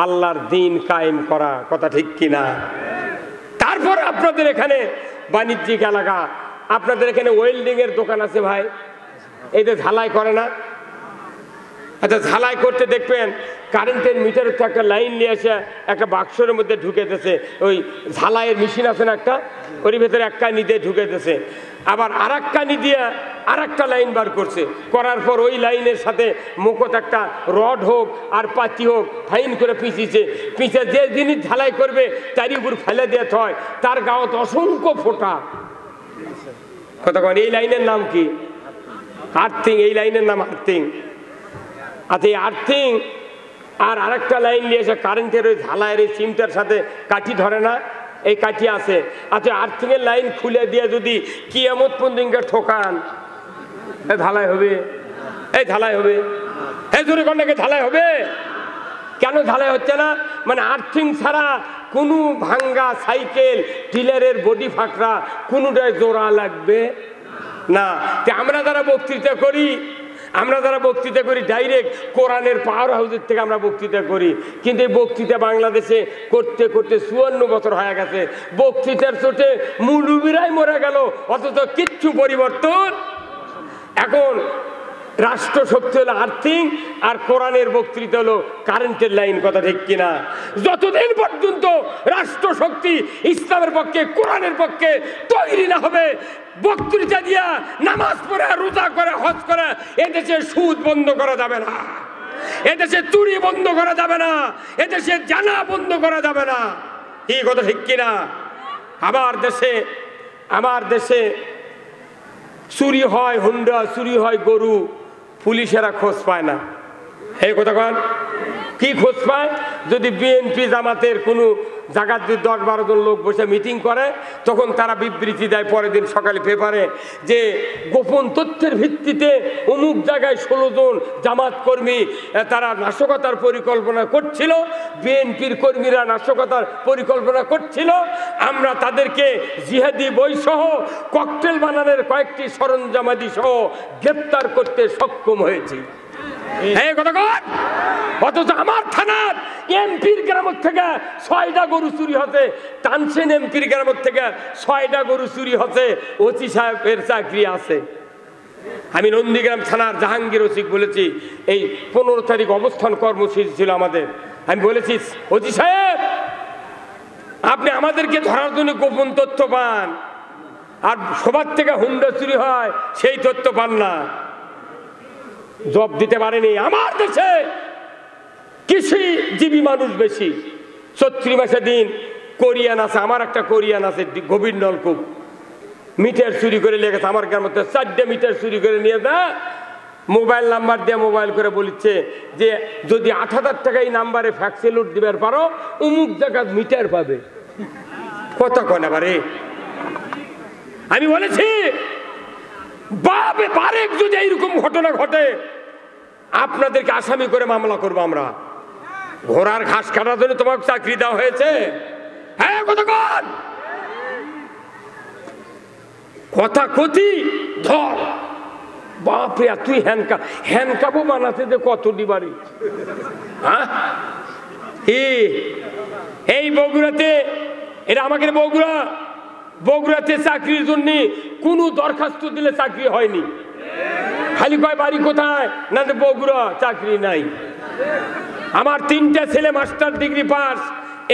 আল্লাহর দ্বীন কায়েম করা কথা ঠিক কিনা তারপর আপনাদের এখানে বাণিজ্যিক এলাকা আপনাদের এখানে ওয়েল্ডিং এর দোকান আছে ভাই এই যে ঝালাই করে না আচ্ছা ঝালাই করতে দেখবেন কারেন্টের মিটারের একটা লাইন নিয়ে এসে একটা বাক্সের মধ্যে ঢুকে দিয়েছে ওই ঝালাইয়ের মেশিন আছে না একটা ওর ভিতরে এক কানি দিয়ে ঢুকে দিয়েছে আবার আর এক কানি দিয়ে আর একটা লাইন বার করছে করার পর ওই লাইনের সাথে মুখত একটা রড হোক আর পাতি হোক ফাইন করে পিছিয়েছে পিছিয়ে যে জিনিস ঝালাই করবে তারই উপর ফেলে দিয়ে হয় তার গাঁত অসংখ্য ফোঁটা কথা কন এই লাইনের নাম কি আর্থিং এই লাইনের নাম আর্থিং আচ্ছা এই আর্থিং আর আরেকটা লাইন নিয়ে এসে কারেন্টের ওই ঝালাইয়ের এই সিমটার সাথে কাঠি ধরে না এই কাঠি আছে আচ্ছা আর্থিং এর লাইন খুলে দিয়ে যদি কিয়ামত পর্যন্ত ঠোকান ঝালাই হবে এই ঝালাই হবে এই জোরে কন্যাকে ঝালাই হবে কেন ঝালাই হচ্ছে না মানে আর্থিং ছাড়া কোনো ভাঙ্গা সাইকেল টিলারের বডি ফাঁকরা কোনোটায় জোড়া লাগবে না আমরা যারা বক্তৃতা করি আমরা যারা বক্তৃতা করি ডাইরেক্ট কোরআনের পাওয়ার হাউসের থেকে আমরা বক্তৃতা করি, কিন্তু এই বক্তৃতা বাংলাদেশে করতে করতে 54 বছর হয়ে গেছে। বক্তৃতার চোটে মুলুবিরাই মরে গেল, অথচ কিচ্ছু পরিবর্তন। এখন রাষ্ট্র শক্তি হলো আর্থিং, আর কোরআনের বক্তৃতা হলো কারেন্টের লাইন। কথা ঠিক কিনা? যতদিন পর্যন্ত রাষ্ট্র শক্তি ইসলামের পক্ষে, কোরআনের পক্ষে তৈরি না হবে, বক্তৃতা দিয়া নামাজ পড়ে, রোজা করে, হজ করে এদেশে সুদ বন্ধ করা যাবে না, এদেশে চুরি বন্ধ করা যাবে না, এদেশে জানা বন্ধ করা যাবে না। কি কথা ঠিক কিনা? আমার দেশে চুরি হয় হুন্ডা, চুরি হয় গরু, পুলিশেরা খোঁজ পায় না। এই কথা কন, কি খোঁজ পায়? যদি বিএনপি জামাতের কোনো জায়গার যদি 10-12 জন লোক বসে মিটিং করে, তখন তারা বিবৃতি দেয় পরের দিন সকালে পেপারে যে গোপন তথ্যের ভিত্তিতে অমুক জায়গায় 16 জন জামাত কর্মী তারা নাশকতার পরিকল্পনা করছিল, বিএনপির কর্মীরা নাশকতার পরিকল্পনা করছিল, আমরা তাদেরকে জিহাদি বইসহ ককটেল বানানোর কয়েকটি সরঞ্জামাদি সহ গ্রেপ্তার করতে সক্ষম হয়েছি। অথচ আমার থানার এমপির গ্রাম থেকে 6টা গরু চুরি হতে, তানসেন এমপির গ্রাম থেকে 6টা গরু চুরি হতে, ওসি সাহেবের চাকরি আছে। আমি নন্দীগ্রাম থানার জাহাঙ্গীর ওসিক বলেছি, এই 15 তারিখ অবস্থান কর্মসূচি ছিল আমাদের, আমি বলেছি ওসি সাহেব আপনি আমাদেরকে ধরার জন্য গোপন তথ্য পান, আর সবার থেকে হুন্ডা চুরি হয় সেই তথ্য পান না। জব দিতে পারেনি। আমার দেশে কৃষিজীবী মানুষ বেশি। 34 মাসে দিন কোরিয়ান আছে, আমার একটা কোরিয়ান আছে, গভীর নলকূপ, মিটার চুরি করে লেগেছে আমার গ্রামের মধ্যে 4টে মিটার চুরি করে নিয়ে যায়, মোবাইল নাম্বার দিয়ে মোবাইল করে বলছে যে যদি 8,000 টাকা এই নাম্বারে ফ্যাক্সিলুট দিবার পারো অমুক জায়গায় মিটার পাবে। কত কয় বারে আমি বলেছি বাপে বারেক যদি এইরকম ঘটনা ঘটে আপনাদেরকে আসামি করে মামলা করবো আমরা। ঘোড়ার ঘাস কাটার জন্য তোমাকে চাকরি দেওয়া হয়েছে? হ্যাঁ, কথা কতি ধর বাপরে, তুই হ্যান্ডকাপও বানাতে যে কত দিবারি। হ্যাঁ, এই বগুড়াতে, এটা আমাকে বগুড়াতে চাকরির জন্য কোনো দরখাস্ত দিলে চাকরি হয়নি। খালি কয় বাড়ি কোথায়, না বগুড়া, চাকরি নাই। আমার 3টা ছেলে master degree pass,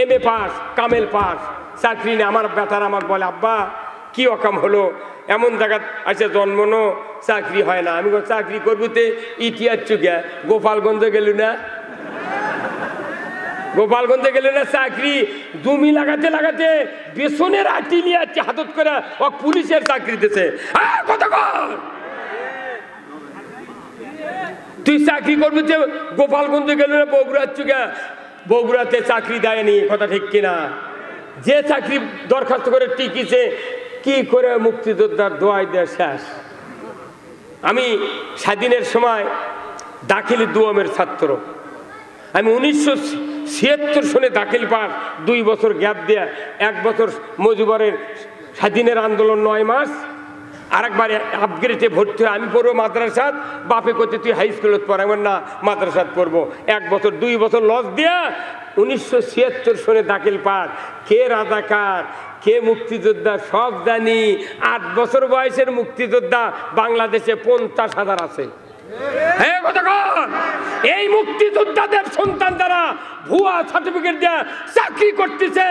MA pass, কামেল পাস, চাকরি নেই। আমার বেটার আমাকে বলে আব্বা কি অকাম হলো, এমন জায়গা আছে জন্মনো চাকরি হয় না। আমি চাকরি করবো তে ইতিহাস চুকিয়া গোপালগঞ্জে গেল না, গোপালগঞ্জে গেলে না চাকরি জমি লাগাতে লাগাতে বেসনের আটি নিয়ে যাচ্ছে হাতত করে, ও পুলিশের চাকরি দিতেছে। তুই চাকরি করবি যে গোপালগঞ্জে গেল না, বগুড়ার চুকে বগুড়াতে চাকরি দেয়নি। কথা ঠিক কিনা? যে চাকরি দরখাস্ত করে টিকিছে কি করে মুক্তিযোদ্ধার দোয়াই দেওয়া শেষ। আমি স্বাধীনের সময় দাখিল দুয়ামের ছাত্র। আমি 1976 সনে দাখিল পাস, 2 বছর গ্যাপ দেয়া, 1 বছর মজিবরের স্বাধীনের আন্দোলন 9 মাস, আরেকবার আপগ্রেডে ভর্তি হয়। আমি পড়বো মাদ্রাসাত, বাপে করতে তুই হাই স্কুলত পড়াবো না, মাদ্রাসাত পড়বো। 1 বছর 2 বছর লস দিয়া 1976 সনে দাখিল পাস। কে রাজাকার কে মুক্তিযোদ্ধা সব জানি। 8 বছর বয়সের মুক্তিযোদ্ধা বাংলাদেশে 50,000 আছে। এই মুক্তিযোদ্ধাদের সন্তান যারা ভুয়া সার্টিফিকেট দিয়ে চাকরি করতেছে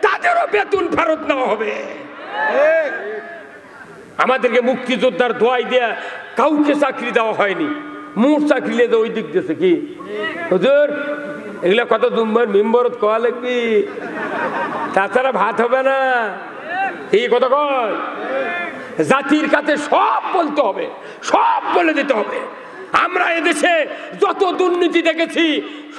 তাদেরও বেতন ফেরত নেওয়া হবে। আমাদেরকে মুক্তিযোদ্ধার দোয়াই দেয়া কাউকে চাকরি দেওয়া হয়নি। মোট চাকরি লেদে ওই দিক দিয়েছে কি হুজুর, এগুলা কত দুম্বার মেম্বরত কোয়া লাগবি, তাছাড়া ভাত হবে না। এই কত কয় জাতির কাছে সব বলতে হবে, সব বলে দিতে হবে। আমরা এদেশে যত দুর্নীতি দেখেছি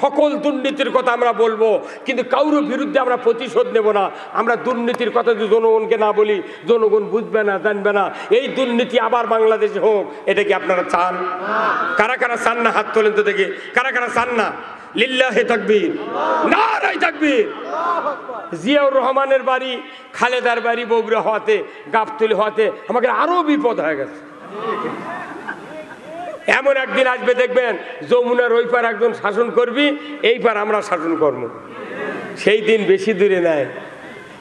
সকল দুর্নীতির কথা আমরা বলবো, কিন্তু কারোর বিরুদ্ধে আমরা প্রতিশোধ নেব না। আমরা দুর্নীতির কথা যদি জনগণকে না বলি জনগণ বুঝবে না, জানবে না। এই দুর্নীতি আবার বাংলাদেশে হোক, এটা কি আপনারা চান? কারা কারা চান না হাত তোলেন তো দেখি, কারা কারা চান না? লিল্লাহে তাকবীর, নারায়ে তাকবীর। জিয়াউর রহমানের বাড়ি, খালেদার বাড়ি বগুড়া হওয়াতে, গাবতলী হওয়াতে আমাকে আরো বিপদ হয়ে গেছে। এমন একদিন আসবে দেখবেন যমুনার ওই পার একজন শাসন করবি, এই পার আমরা শাসন করবো। সেই দিন বেশি দূরে নাই,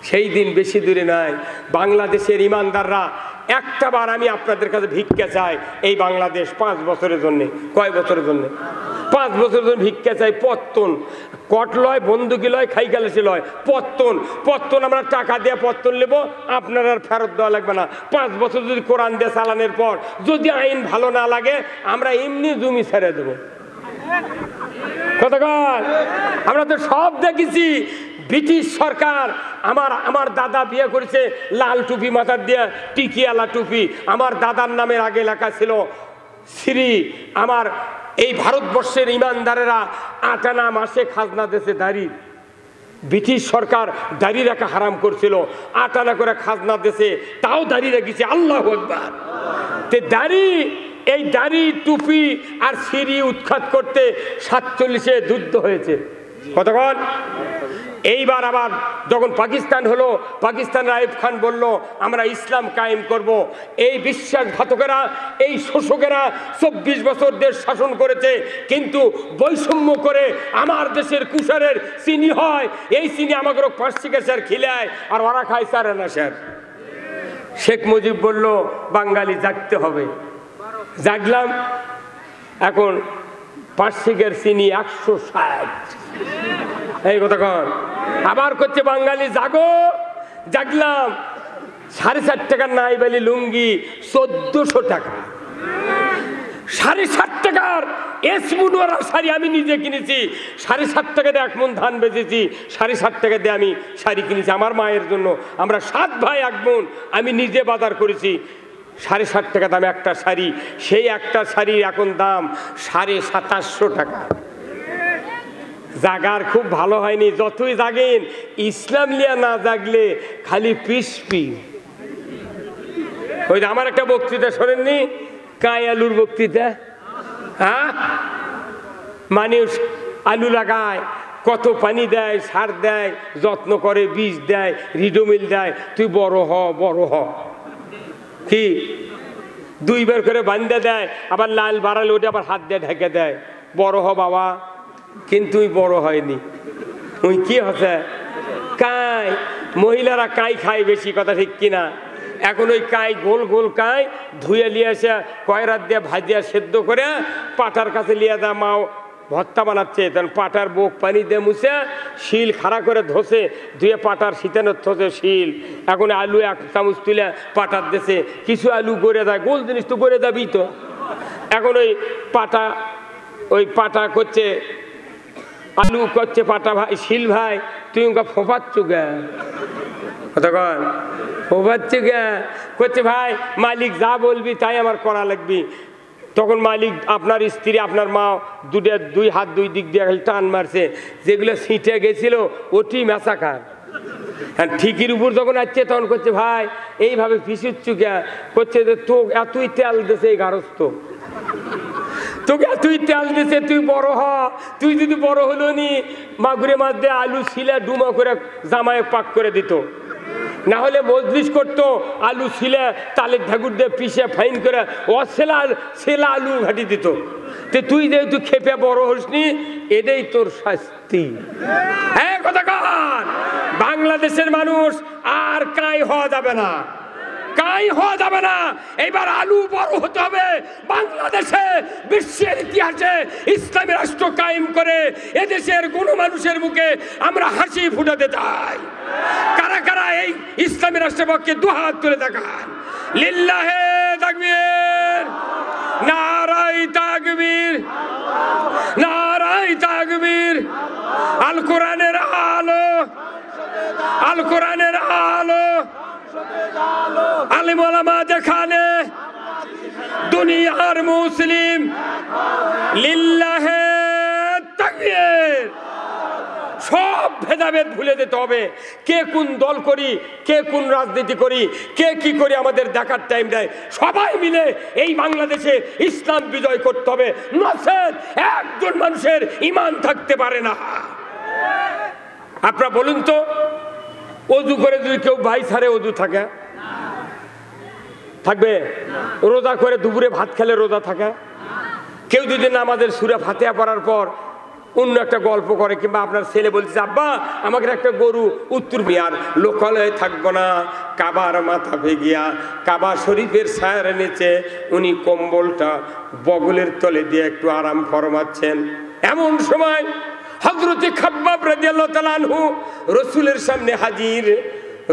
সেই দিন বেশি দূরে নাই। বাংলাদেশের ইমানদাররা একটা বার আমি আপনাদের কাছে ভিক্ষা চাই, এই বাংলাদেশ 5 বছরের জন্য, কয় বছরের জন্য? 5 বছরের জন্য ভিক্ষা চাই। পত্তন কট লয়, বন্দুকি লয়, খাই গালাসি লয়, পত্তন। পত্তন আমরা টাকা দিয়ে পত্তন নেব, আপনার আর ফেরত দেওয়া লাগবে না। 5 বছর যদি কোরআন দিয়ে চালানোর পর যদি আইন ভালো না লাগে, আমরা এমনি জমি ছেড়ে দেবো। কতক্ষণ আমরা তো সব দেখেছি। ব্রিটিশ সরকার, আমার দাদা বিয়ে করেছে লাল টুপি মাথার দিয়ে, টিকিয়ালা টুপি। আমার দাদার নামের আগে লেখা ছিল শ্রী। আমার এই ভারতবর্ষের ইমানদারেরা 8 আনা মাসে খাজনা দেশে দাঁড়ি। ব্রিটিশ সরকার দাড়ি রাখা হারাম করছিল, 8 আনা করে খাজনা দেশে, তাও দাড়ি রেখেছে। আল্লাহু আকবার। তে দাড়ি, এই দাড়ি টুপি আর সিঁড়ি উৎখাত করতে 47-এ যুদ্ধ হয়েছে। কতক্ষণ? এইবার আবার যখন পাকিস্তান হলো, পাকিস্তানের আইয়ুব খান বলল আমরা ইসলাম কায়েম করব। এই বিশ্বাসঘাতকেরা, এই শোষকেরা 24 বছর দেশ শাসন করেছে, কিন্তু বৈষম্য করে আমার দেশের কুষারের চিনি হয়, এই চিনি আমাকে 5 টাকা স্যার খিলায়, আর ওরা খায় 4 আনা স্যার। শেখ মুজিব বলল বাঙালি জাগতে হবে। জাগলাম। এখন 5 টাকার চিনি 160। এই কতক্ষণ আবার করছে বাঙালি জাগো। জাগলাম। 4.5 টাকার নাই বেলি লুঙ্গি 1400 টাকা। 7.5 টাকার এসমুনোরা শাড়ি আমি নিজে কিনেছি। 7.5 টাকা দিয়ে 1 মণ ধান বেচেছি। 7.5 টাকা দিয়ে আমি শাড়ি কিনেছি আমার মায়ের জন্য। আমরা 7 ভাই 1 বোন, আমি নিজে বাজার করেছি। 7.5 টাকা দামে একটা শাড়ি। সেই একটা শাড়ির এখন দাম 2750 টাকা। জাগার খুব ভালো হয়নি। যতই জাগেন, ইসলাম লিয়া না জাগলে খালি পিসপি। ওই আমার একটা বক্তৃতা শোনেননি, কাই আলুর বক্তৃতা? হ্যাঁ, মানুষ আলু লাগায়, কত পানি দেয়, সার দেয়, যত্ন করে, বীজ দেয়, রিডোমিল দেয়, তুই বড় হ, বড় হ। কি 2 বার করে বান্ধা দেয়, আবার লাল বাড়ালে ওটা আবার হাত দিয়ে ঢেকে দেয়, বড় হ বাবা। কিন্তু বড় হয়নি। ওই কি হচ্ছে? কাই। মহিলারা কাই খায় বেশি, কথা ঠিক কিনা? এখন ওই কাই, গোল গোল কাই ধুয়ে নিয়ে এসে কয়রাত দিয়ে ভাজিয়া সেদ্ধ করে পাটার কাছে নিয়ে যা, মাও ভর্তা বানাচ্ছে। তখন পাটার বুক পানি দিয়ে মুছে শিল খাড়া করে ধসে, ধুয়ে পাটার শীতানোর থসে শিল। এখন আলু 1 চামচ তুলে পাটার দেশে, কিছু আলু গড়ে দেয়, গোল জিনিস তো গড়ে যাবি তো। এখন ওই পাটা করছে, আলু করছে পাটা ভাই, শিল ভাই তুই ওকে ফোপাচ্ছ গে? কতক্ষণ ফোপাচ্ছ গে? করছে ভাই মালিক যা বলবি তাই আমার করা লাগবি। তখন মালিক, আপনার স্ত্রী, আপনার মা 2 হাত 2 দিক দিয়ে টান মারছে, যেগুলো ছিটে গেছিল ওটি মেসাকার। হ্যাঁ, ঠিকির উপর যখন আসছে তখন করছে ভাই এইভাবে পিছুচ্ছ কে? করছে যে তো এতই তেল দেশে এই গারস্থ, তোকে তুই তেল দিছে, তুই বড় হ। তুই যদি বড় হলো নি, মাগুরে মাছ দিয়ে আলু ছিলে ডুমা করে জামায় পাক করে দিত, না হলে মজলিস করতো, আলু ছিলে তালের ঢাকুর দিয়ে পিষে ফাইন করে সেলা আলু ঘাটি দিত। তে তুই যেহেতু খেপে বড় হসনি, এটাই তোর শাস্তি। হ্যাঁ কথা কান, বাংলাদেশের মানুষ আর কাই হওয়া যাবে না, কাই হওয়া যাবে না। এইবার আলু বড় হতে হবে। বাংলাদেশে বিশ্বের ইতিহাসে ইসলামী রাষ্ট্র কায়েম করে এদেশের কোনো মানুষের মুখে আমরা হাসি ফুটাতে চাই। কারা কারা এই ইসলামী রাষ্ট্রের পক্ষে 2 হাত তুলে দেখান। লিল্লাহে তাকবীর, নারায়ে তাকবীর, নারায়ে তাকবীর। আল কোরআনের আলো, আল কোরআনের আলো, আলিম ওলামা যেখানে, দুনিয়ার মুসলিম। লিল্লাহে তাকবীর। সব ভেদাভেদ ভুলে যেতে হবে। কে কোন দল করি, কে কোন রাজনীতি করি, কে কি করি, আমাদের দেখার টাইম দেয়। সবাই মিলে এই বাংলাদেশে ইসলাম বিজয় করতে হবে, নচেত একজন মানুষের ঈমান থাকতে পারে না। আপনারা বলুন তো, অজু করে যদি কেউ ভাই ছাড়ে অজু থাকে থাকবে? রোজা করে দুপুরে ভাত খেলে রোজা থাকে? কেউ যদি নামাজের সূরা ফাতিহা পড়ার পর অন্য একটা গল্প করে, কিংবা আপনার ছেলে বলছে আব্বা আমাকে একটা গরু উত্তর বিহার লোকালয়ে থাকবো না, কাবার মাথা ভেগিয়া কাবা শরীফের ছায়ার নিচে উনি কম্বলটা বগলের তলে দিয়ে একটু আরাম ফরমাচ্ছেন। এমন সময় হযরতে খাব্বাব রাদিয়াল্লাহু তাআলা আনহু রসুলের সামনে হাজির।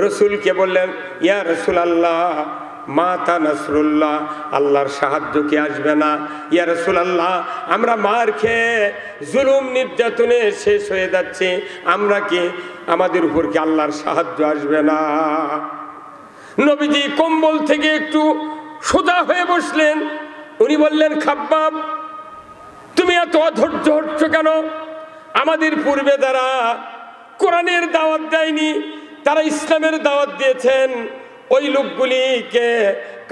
রসুলকে বললেন, ইয়া রাসূলুল্লাহ মাতা নাসরুল্লাহ, আল্লাহর সাহায্য কি আসবে না? ইয়া রাসূলুল্লাহ আমরা মার খেয়ে জুলুম নির্যাতনে শেষ হয়ে যাচ্ছে, আমরা কি আমাদের উপর কি আল্লাহর সাহায্য আসবে না? নবীজি কম্বল থেকে একটু সোজা হয়ে বসলেন। উনি বললেন, খাব্বাব তুমি এত অধৈর্য হচ্ছ কেন? আমাদের পূর্বে যারা কোরআনের দাওয়াত দেয়নি, তারা ইসলামের দাওয়াত দিয়েছেন, ওই লোকগুলিকে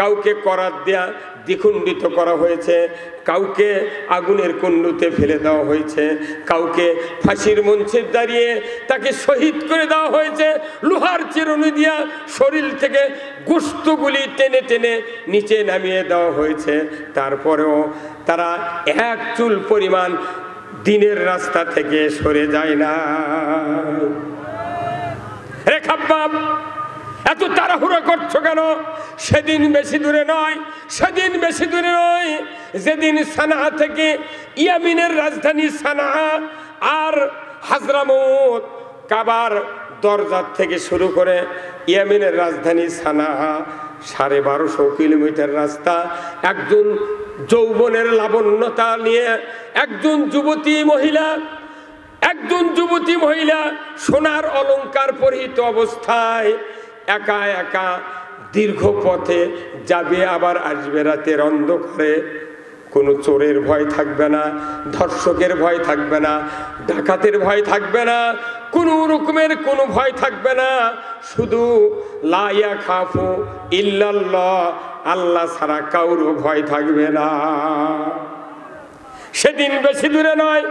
কাউকে করাত দেয়া দ্বিখণ্ডিত করা হয়েছে, কাউকে আগুনের কুণ্ডুতে ফেলে দেওয়া হয়েছে, কাউকে ফাঁসির মঞ্চে দাঁড়িয়ে তাকে শহীদ করে দেওয়া হয়েছে, লোহার চিরুনি দিয়া শরীর থেকে গোশতগুলি টেনে টেনে নিচে নামিয়ে দেওয়া হয়েছে। তারপরেও তারা এক চুল পরিমাণ দিনের রাস্তা থেকে সরে যায় না। রে খাব্বাব এত তাড়াহুড়ো করছো কেন? সেদিন বেশি দূরে নয়, সেদিন বেশি দূরে নয় যেদিন সানা থেকে ইয়ামিনের রাজধানী সানা আর হাজরামউত কাবার দরজার থেকে শুরু করে ইয়ামিনের রাজধানী সানা 1250 কিলোমিটার রাস্তা। একজন যৌবনের লাবণ্যতা নিয়ে একজন যুবতী মহিলা সোনার অলংকার পরিহিত অবস্থায় একা একা দীর্ঘ পথে যাবে, আবার আসবে রাতের অন্ধকারে। কোনো চোরের ভয় থাকবে না, ধর্ষকের ভয় থাকবে না, ডাকাতের ভয় থাকবে না, কোনো রকমের কোনো ভয় থাকবে না। শুধু লা ইয়াখাফু ইল্লাল্লাহ, আল্লাহ ছাড়া কারো ভয় থাকবে না। সেদিন বেশি দূরে নয়,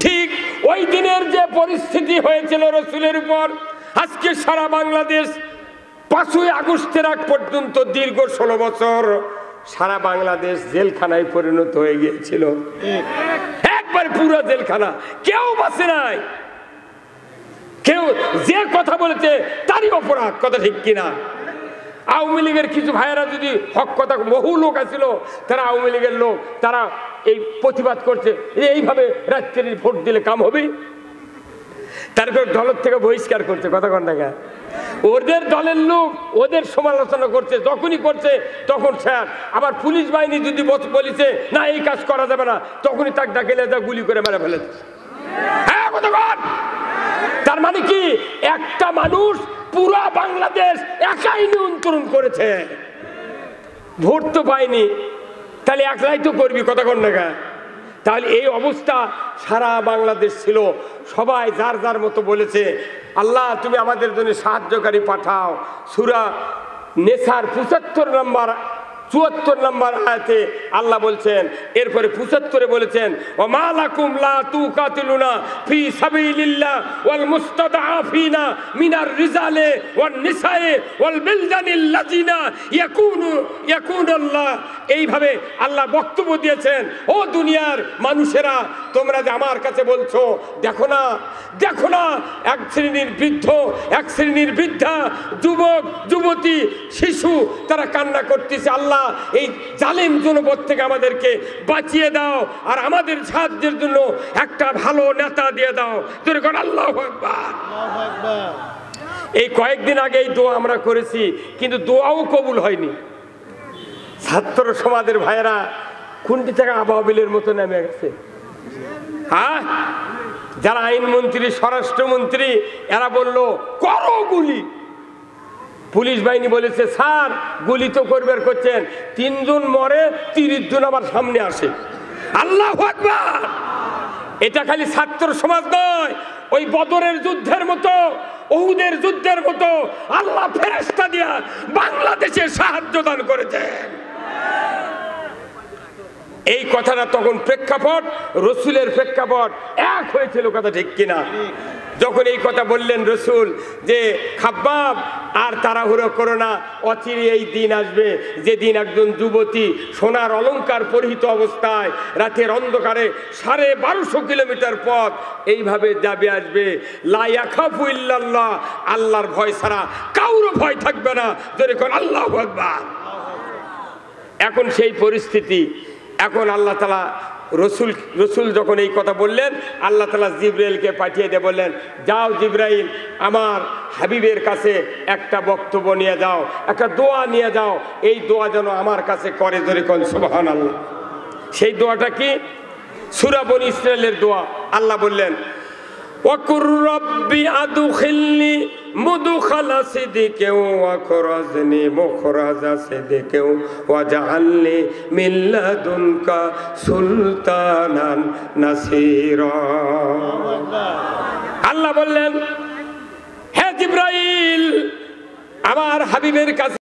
ঠিক ওই দিনের যে পরিস্থিতি হয়েছিল রসুলের উপর, আজকে সারা বাংলাদেশ 5ই আগস্টের আগ পর্যন্ত দীর্ঘ 16 বছর সারা বাংলাদেশ জেলখানায় পরিণত হয়ে গিয়েছিল। একবার পুরো জেলখানা, কেউ বাঁচে নাই। কেউ যে কথা বলেছে তারই অপরাধ, কথা ঠিক কিনা? আওয়ামী লীগের কিছু ভাইয়েরা যদি হক কথা, বহু লোক আছিল তারা আওয়ামী লীগের লোক, তারা এই প্রতিবাদ করছে এইভাবে রাত্রি ভোট দিলে কাম হবে, তারপর দলের থেকে বহিষ্কার করছে। কথা কন টাকা ওদের দলের লোক ওদের সমালোচনা করছে, যখনই করছে তখন স্যার। আবার পুলিশ বাহিনী যদি বলেছে না এই কাজ করা যাবে না, তখনই তাকে ডাকেলে গুলি করে মেরে ফেলেছে। হ্যাঁ কথা কন। তার মানে কি একটা মানুষ পুরা বাংলাদেশ একাই নিয়ন্ত্রণ করেছে, ভোট তো পায়নি, তাহলে একলাই তো করবি। কথা কন টাকা। তাহলে এই অবস্থা সারা বাংলাদেশ ছিল, সবাই যার যার মতো বলেছে আল্লাহ তুমি আমাদের জন্য সাহায্যকারী পাঠাও। সূরা নেসার 74 নম্বর আয়াতে আল্লাহ বলছেন, এরপরে 75 বলেছেন ওয়া মা লাকুম লা তুকাতিলুনা ফি সাবিলিল্লাহ ওয়াল মুস্তাদআফিনা মিনার রিজালি ওয়ান নিসায়ে ওয়াল বিলদানিল লাযিনা ইয়াকুনুল্লাহ। এইভাবে আল্লাহ বক্তব্য দিয়েছেন, ও দুনিয়ার মানুষেরা তোমরা যে আমার কাছে বলছো দেখো না এক শ্রেণীর বৃদ্ধ, এক শ্রেণীর বৃদ্ধা, যুবক যুবতী, শিশু তারা কান্না করতেছে, আল্লাহ এই জালিম জনপদ থেকে আমাদেরকে বাঁচিয়ে দাও, আর আমাদের সাহায্যের জন্য একটা ভালো নেতা দিয়ে দাও। তোর কোন আল্লাহু আকবার। এই কয়েকদিন আগে এই দোয়া আমরা করেছি, কিন্তু দোয়াও কবুল হয়নি। ছাত্র সমাজের ভাইয়েরা কোনটি থেকে আবাবিলের মতো নেমে গেছে। হ্যাঁ, যারা আইনমন্ত্রী, স্বরাষ্ট্রমন্ত্রী, এরা বলল করো গুলি। পুলিশ বাহিনী বলেছে স্যার গুলি তো করবার করছেন, 3 জন মরে 30 জন আবার সামনে আসে। আল্লাহু আকবার। এটা খালি ছাত্র সমাজ নয়, ওই বদরের যুদ্ধের মতো, উহুদের যুদ্ধের মতো আল্লাহ ফেরেশতা দিয়া বাংলাদেশে সাহায্য দান করেছেন। এই কথাটা তখন প্রেক্ষাপট, রসুলের প্রেক্ষাপট এক হয়েছিল। কথা ঠিক কিনা? যখন এই কথা বললেন রসুল যে খাব্বাব আর তাড়াহুড়ো করো না, অচিরে এই দিন আসবে যেদিন একজন যুবতী সোনার অলংকার পরিহিত অবস্থায় রাতের অন্ধকারে 1250 কিলোমিটার পথ এইভাবে যাবে আসবে, লা ইয়াখাফু ইল্লাল্লাহ, আল্লাহর ভয় ছাড়া কারো ভয় থাকবে না, যেরকম আল্লাহু আকবার। এখন সেই পরিস্থিতি, এখন আল্লাহ তাআলা রসুল যখন এই কথা বললেন, আল্লাহ তাআলা জিবরাইলকে পাঠিয়ে দিয়ে বললেন, যাও জিবরাইল, আমার হাবিবের কাছে একটা বক্তব্য নিয়ে যাও, একটা দোয়া নিয়ে যাও, এই দোয়া যেন আমার কাছে করে, যেরকম সুবহানাল্লাহ। সেই দোয়াটা কি? সূরা বনী ইসরাইলের দোয়া। আল্লাহ বললেন, ওয়াকুর রব্বি আদখিলনি মুদখালা সিদকিন ওয়াখরাজনি মুখরাজা সিদকিন ওয়াজআলনি মিন লাদুনকা সুলতানান নাসীরা। আল্লাহ বললেন, হে জিবরাইল, আমার হাবিবের কাছে